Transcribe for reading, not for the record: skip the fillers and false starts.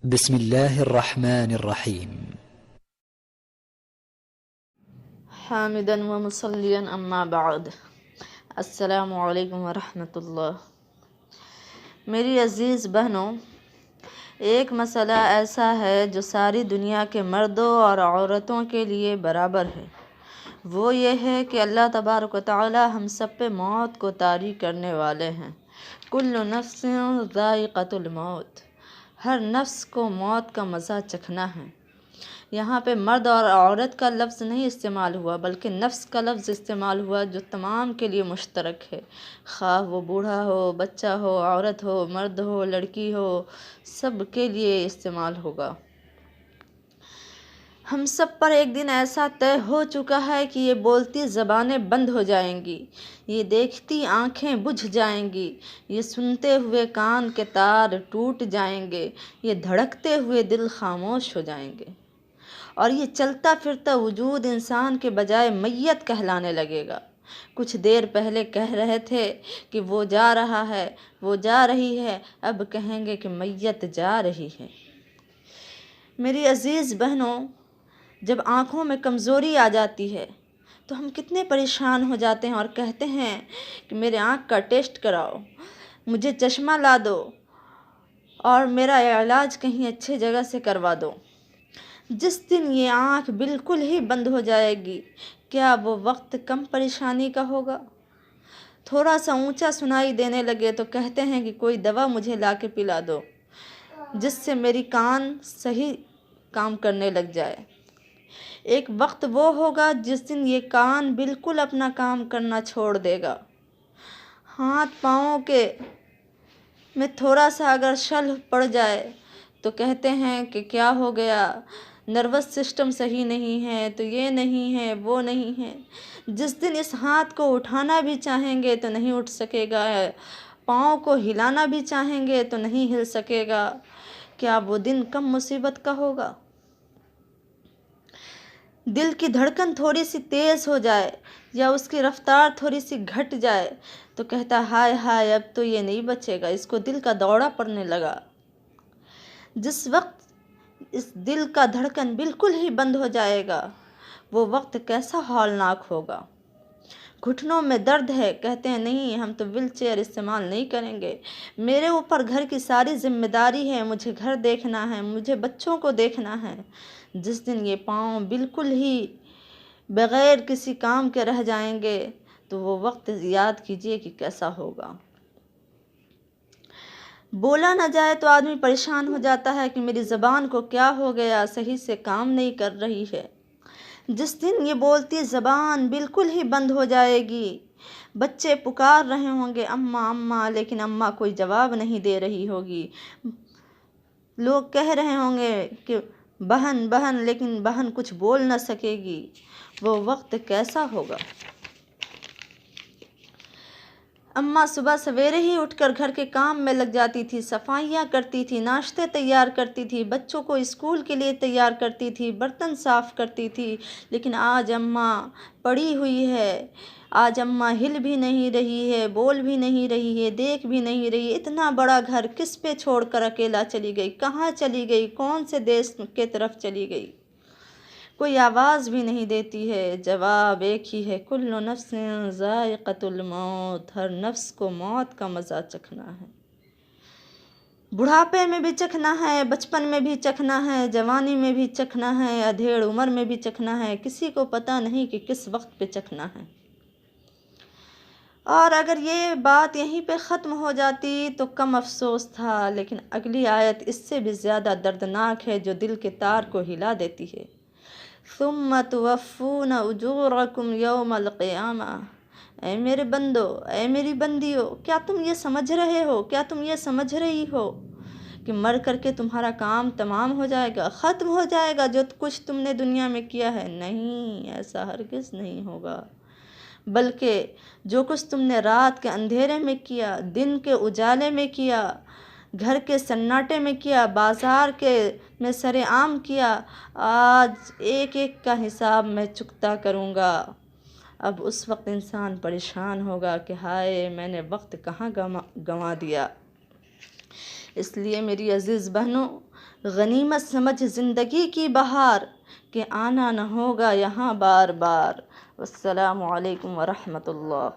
بسم الله الرحمن الرحيم. حامدا ومصلیا اما بعد، السلام علیکم ورحمۃ اللہ۔ میری عزیز بہنوں، ایک مسئلہ ایسا ہے جو ساری دنیا کے مردوں اور عورتوں کے لیے برابر ہے۔ وہ یہ ہے کہ اللہ تبارک و تعالی ہم سب پہ موت کو طاری کرنے والے ہیں۔ کل نفس ذائقۃ الموت، ہر نفس کو موت کا مزہ چکھنا ہے۔ یہاں پہ مرد اور عورت کا لفظ نہیں استعمال ہوا، بلکہ نفس کا لفظ استعمال ہوا، جو تمام کے لیے مشترک ہے، خواہ وہ بوڑھا ہو، بچہ ہو، عورت ہو، مرد ہو، لڑکی ہو، سب کے لیے استعمال ہوگا۔ ہم سب پر ایک دن ایسا طے ہو چکا ہے کہ یہ بولتی زبانیں بند ہو جائیں گی، یہ دیکھتی آنکھیں بجھ جائیں گی، یہ سنتے ہوئے کان کے تار ٹوٹ جائیں گے، یہ دھڑکتے ہوئے دل خاموش ہو جائیں گے، اور یہ چلتا پھرتا وجود انسان کے بجائے میت کہلانے لگے گا۔ کچھ دیر پہلے کہہ رہے تھے کہ وہ جا رہا ہے، وہ جا رہی ہے، اب کہیں گے کہ میت جا رہی ہے۔ میری عزیز بہنوں، جب آنکھوں میں کمزوری آ جاتی ہے تو ہم کتنے پریشان ہو جاتے ہیں اور کہتے ہیں کہ میرے آنکھ کا ٹیسٹ کراؤ، مجھے چشمہ لا دو، اور میرا علاج کہیں اچھے جگہ سے کروا دو۔ جس دن یہ آنکھ بالکل ہی بند ہو جائے گی، کیا وہ وقت کم پریشانی کا ہوگا؟ تھوڑا سا اونچا سنائی دینے لگے تو کہتے ہیں کہ کوئی دوا مجھے لا کے پلا دو، جس سے میری کان صحیح کام کرنے لگ جائے۔ ایک وقت وہ ہوگا جس دن یہ کان بالکل اپنا کام کرنا چھوڑ دے گا۔ ہاتھ پاؤں کے میں تھوڑا سا اگر شل پڑ جائے تو کہتے ہیں کہ کیا ہو گیا، نروس سسٹم صحیح نہیں ہے، تو یہ نہیں ہے، وہ نہیں ہے۔ جس دن اس ہاتھ کو اٹھانا بھی چاہیں گے تو نہیں اٹھ سکے گا، پاؤں کو ہلانا بھی چاہیں گے تو نہیں ہل سکے گا، کیا وہ دن کم مصیبت کا ہوگا؟ دل کی دھڑکن تھوڑی سی تیز ہو جائے یا اس کی رفتار تھوڑی سی گھٹ جائے تو کہتا ہائے ہائے، اب تو یہ نہیں بچے گا، اس کو دل کا دورہ پڑنے لگا۔ جس وقت اس دل کا دھڑکن بالکل ہی بند ہو جائے گا، وہ وقت کیسا ہولناک ہوگا۔ گھٹنوں میں درد ہے، کہتے ہیں نہیں ہم تو ویل چیئر استعمال نہیں کریں گے، میرے اوپر گھر کی ساری ذمہ داری ہے، مجھے گھر دیکھنا ہے، مجھے بچوں کو دیکھنا ہے۔ جس دن یہ پاؤں بالکل ہی بغیر کسی کام کے رہ جائیں گے تو وہ وقت یاد کیجئے کہ کیسا ہوگا۔ بولا نہ جائے تو آدمی پریشان ہو جاتا ہے کہ میری زبان کو کیا ہو گیا، صحیح سے کام نہیں کر رہی ہے۔ جس دن یہ بولتی زبان بالکل ہی بند ہو جائے گی، بچے پکار رہے ہوں گے اماں اماں، لیکن اماں کوئی جواب نہیں دے رہی ہوگی، لوگ کہہ رہے ہوں گے کہ بہن بہن، لیکن بہن کچھ بول نہ سکے گی، وہ وقت کیسا ہوگا؟ اماں صبح سویرے ہی اٹھ کر گھر کے کام میں لگ جاتی تھی، صفائیاں کرتی تھی، ناشتے تیار کرتی تھی، بچوں کو اسکول کے لیے تیار کرتی تھی، برتن صاف کرتی تھی، لیکن آج اماں پڑی ہوئی ہے، آج اماں ہل بھی نہیں رہی ہے، بول بھی نہیں رہی ہے، دیکھ بھی نہیں رہی ہے۔ اتنا بڑا گھر کس پہ چھوڑ کر اکیلا چلی گئی، کہاں چلی گئی، کون سے دیش کے طرف چلی گئی؟ کوئی آواز بھی نہیں دیتی ہے۔ جواب ایک ہی ہے، کل نفس ذائقۃ الموت، ہر نفس کو موت کا مزہ چکھنا ہے۔ بڑھاپے میں بھی چکھنا ہے، بچپن میں بھی چکھنا ہے، جوانی میں بھی چکھنا ہے، ادھیڑ عمر میں بھی چکھنا ہے، کسی کو پتہ نہیں کہ کس وقت پہ چکھنا ہے۔ اور اگر یہ بات یہیں پہ ختم ہو جاتی تو کم افسوس تھا، لیکن اگلی آیت اس سے بھی زیادہ دردناک ہے، جو دل کے تار کو ہلا دیتی ہے۔ ثم توفون اجورکم یوم القیامہ، اے میرے بندو، اے میری بندیو، کیا تم یہ سمجھ رہے ہو، کیا تم یہ سمجھ رہی ہو کہ مر کر کے تمہارا کام تمام ہو جائے گا، ختم ہو جائے گا جو کچھ تم نے دنیا میں کیا ہے؟ نہیں، ایسا ہرگز نہیں ہوگا، بلکہ جو کچھ تم نے رات کے اندھیرے میں کیا، دن کے اجالے میں کیا، گھر کے سناٹے میں کیا، بازار کے میں سر عام کیا، آج ایک ایک کا حساب میں چکتا کروں گا۔ اب اس وقت انسان پریشان ہوگا کہ ہائے میں نے وقت کہاں گنوا دیا۔ اس لیے میری عزیز بہنوں، غنیمت سمجھ زندگی کی بہار کہ آنا نہ ہوگا یہاں بار بار۔ والسلام علیکم ورحمۃ اللہ۔